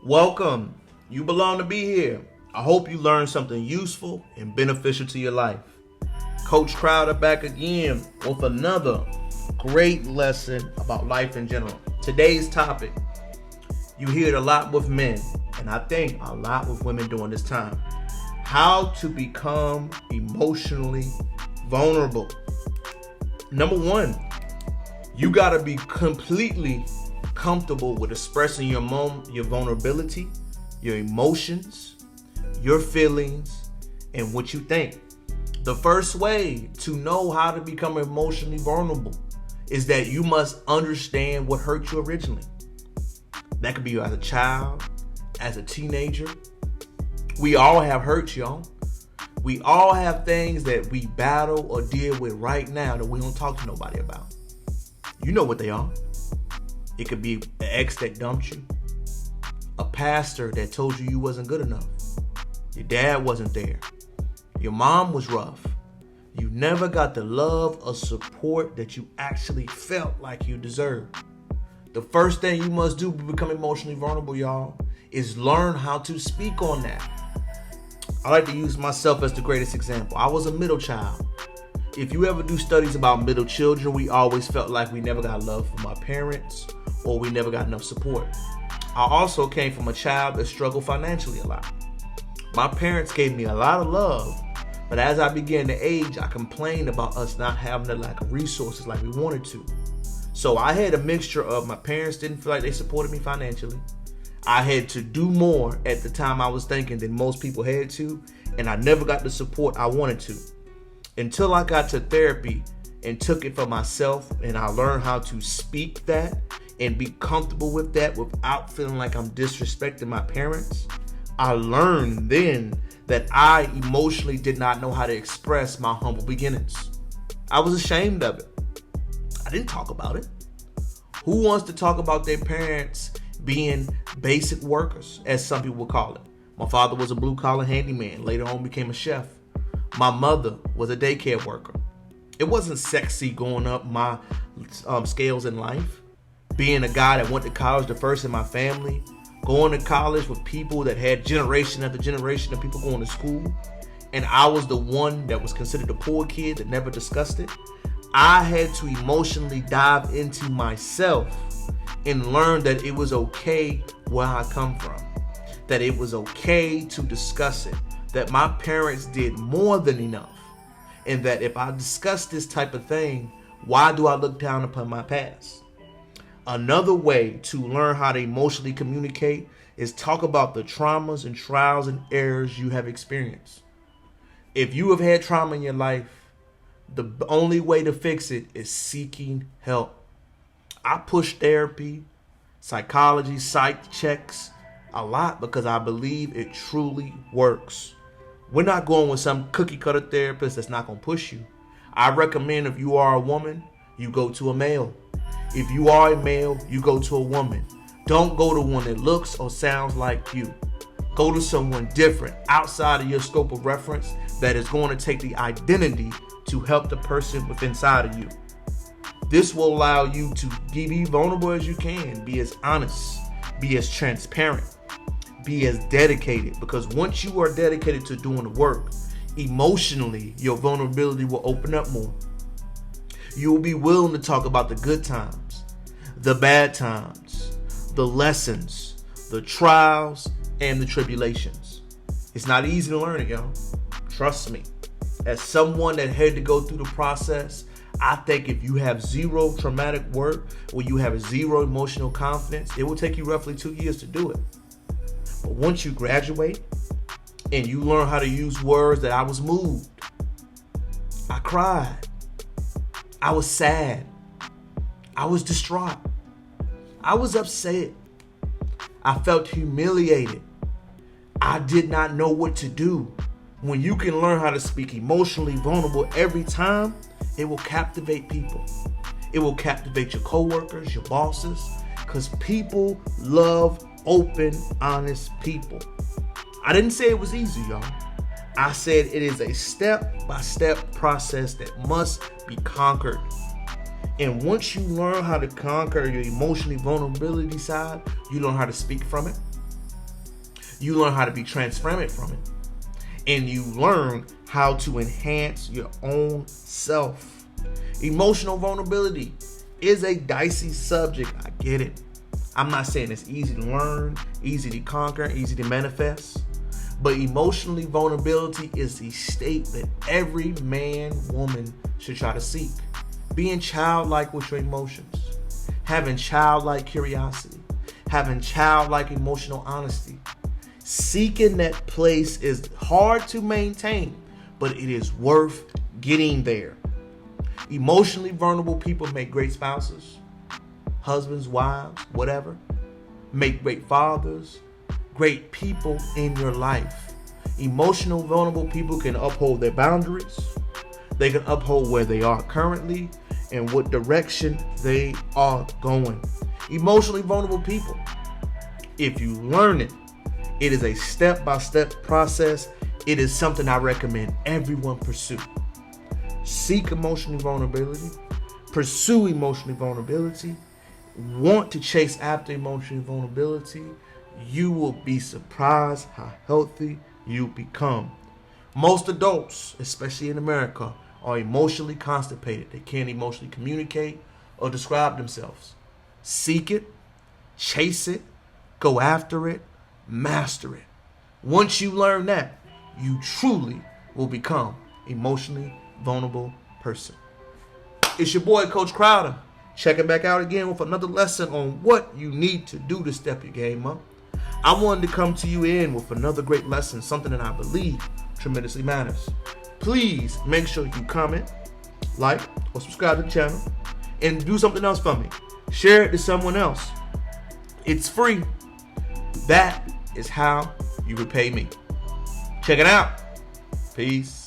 Welcome. You belong to be here. I hope you learned something useful and beneficial to your life. Coach Crowder back again with another great lesson about life in general. Today's topic, you hear it a lot with men, and I think a lot with women during this time. How to become emotionally vulnerable. Number one, you gotta be completely comfortable with expressing your vulnerability, your emotions, your feelings, and what you think. The first way to know how to become emotionally vulnerable is that you must understand what hurt you originally. That could be as a child, as a teenager. We all have hurts, y'all. We all have things that we battle or deal with right now that we don't talk to nobody about. You know what they are. It could be an ex that dumped you, a pastor that told you wasn't good enough, your dad wasn't there, your mom was rough, you never got the love or support that you actually felt like you deserved. The first thing you must do to become emotionally vulnerable, y'all, is learn how to speak on that. I like to use myself as the greatest example. I was a middle child. If you ever do studies about middle children, we always felt like we never got love from our parents or we never got enough support. I also came from a child that struggled financially a lot. My parents gave me a lot of love, but as I began to age, I complained about us not having the lack of resources like we wanted to. So I had a mixture of my parents didn't feel like they supported me financially. I had to do more at the time I was thinking than most people had to, and I never got the support I wanted to. Until I got to therapy and took it for myself, and I learned how to speak that and be comfortable with that without feeling like I'm disrespecting my parents, I learned then that I emotionally did not know how to express my humble beginnings. I was ashamed of it. I didn't talk about it. Who wants to talk about their parents being basic workers, as some people would call it? My father was a blue-collar handyman, later on became a chef. My mother was a daycare worker. It wasn't sexy going up my scales in life. Being a guy that went to college, the first in my family, going to college with people that had generation after generation of people going to school, and I was the one that was considered a poor kid that never discussed it. I had to emotionally dive into myself and learn that it was okay where I come from, that it was okay to discuss it, that my parents did more than enough, and that if I discuss this type of thing, why do I look down upon my past? Another way to learn how to emotionally communicate is talk about the traumas and trials and errors you have experienced. If you have had trauma in your life, the only way to fix it is seeking help. I push therapy, psychology, psych checks a lot because I believe it truly works. We're not going with some cookie cutter therapist that's not going to push you. I recommend if you are a woman, you go to a male. If you are a male, you go to a woman. Don't go to one that looks or sounds like you. Go to someone different outside of your scope of reference that is going to take the identity to help the person within inside of you. This will allow you to be vulnerable as you can, be as honest, be as transparent, be as dedicated, because once you are dedicated to doing the work, emotionally, your vulnerability will open up more. You will be willing to talk about the good times, the bad times, the lessons, the trials, and the tribulations. It's not easy to learn it, y'all. Trust me. As someone that had to go through the process, I think if you have zero traumatic work or you have zero emotional confidence, it will take you roughly 2 years to do it. But once you graduate and you learn how to use words that I was moved, I cried, I was sad, I was distraught, I was upset, I felt humiliated, I did not know what to do. When you can learn how to speak emotionally vulnerable every time, it will captivate people. It will captivate your coworkers, your bosses, because people love open, honest people. I didn't say it was easy, y'all. I said it is a step-by-step process that must be conquered. And once you learn how to conquer your emotionally vulnerability side, you learn how to speak from it. You learn how to be transparent from it. And you learn how to enhance your own self. Emotional vulnerability is a dicey subject. I get it. I'm not saying it's easy to learn, easy to conquer, easy to manifest. But emotionally vulnerability is the state that every man, woman should try to seek. Being childlike with your emotions. Having childlike curiosity. Having childlike emotional honesty. Seeking that place is hard to maintain, but it is worth getting there. Emotionally vulnerable people make great spouses, husbands, wives, whatever. Make great fathers, great people in your life. Emotional vulnerable people can uphold their boundaries. They can uphold where they are currently and what direction they are going. Emotionally vulnerable people, if you learn it, it is a step-by-step process. It is something I recommend everyone pursue. Seek emotional vulnerability. Pursue emotional vulnerability. Want to chase after emotional vulnerability. You will be surprised how healthy you become. Most adults, especially in America, are emotionally constipated. They can't emotionally communicate or describe themselves. Seek it. Chase it. Go after it. Master it. Once you learn that, you truly will become emotionally vulnerable person. It's your boy, Coach Crowder. Checking back out again with another lesson on what you need to do to step your game up. I wanted to come to you in with another great lesson, something that I believe tremendously matters. Please make sure you comment, like, or subscribe to the channel, and do something else for me. Share it to someone else. It's free. That is how you repay me. Check it out. Peace.